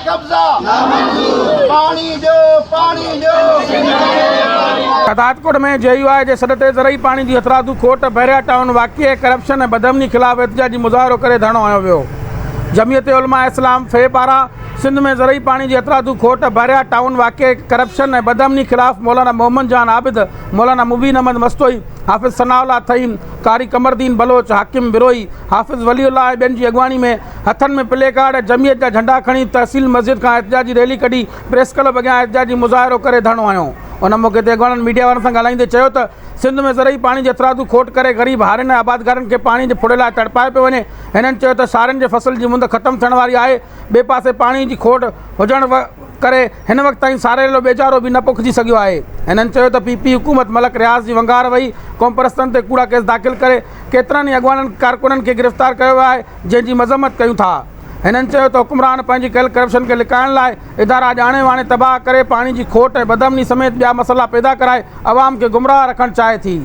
कब्जा पानी दो राजकोट में JUI जे सॾ ते ज़रई पाणी जी हथरादू खोट बहरिया टाउन वाक़िए करप्शन ऐं बदअमनी ख़िलाफ़ एहतिजाजी मुज़ाहिरो करे धरणो हयो वियो। जमियत उलमा इस्लाम फे पारां सिंध में ज़रई पाणी जी हथरादू खोट बहरिया टाउन वाक़िए करप्शन ऐं बदअमनी ख़िलाफ़ मौलाना मोहम्मद जान आबिद, मौलाना मुबीन अहमद मस्तोई, हाफ़िज़ सनाउल्लाह थईम, कारी कमरदीन बलोच, हाकिम बिरोई, हाफ़िज़ वलीउल्लाह ऐं ॿियनि जी अॻवानी में हथनि में प्ले कार्ड ऐं जमियत जा झंडा खणी तहसील मस्जिद खां एहतिजाजी रैली कढी प्रेस क्लब अॻियां एहतिजाजी मुज़ाहिरो करे धरणो हयो। उन मौक़े ते अॻवाननि मीडिया वारनि सां ॻाल्हाईंदे चयो त सिंध में ज़रई पाणी जी हथरादू खोट करे ग़रीब हारियुनि ऐं आबादगारनि खे पाणी जे फुड़े लाइ तड़पाए पियो वञे। हिननि चयो त सारियुनि जे फसल जी मुंद ख़तमु थियण वारी आहे। ॿिए पासे पाणी जी खोट हुजण करे हिन वक़्त ताईं सारेलो बेचारो बि न पुखजी सघियो आहे। हिननि चयो त PP हुकूमत मलक रियाज़ जी वंगार वही क़ौम परस्तनि ते कूड़ा केस दाख़िल करे केतिरनि ई अॻवाननि कारकुननि खे गिरफ़्तार कयो आहे, जंहिंजी मज़म्मत कयूं था। हिननि चयो त हुक्मरान पंहिंजी कयल करप्शन खे लिकाइण लाइ इदारा ॼाणे वाणे तबाह करे पाणी जी खोट ऐं बदअमनी समेत ॿिया मसइला पैदा कराए अवाम खे गुमराह रखणु चाहे थी।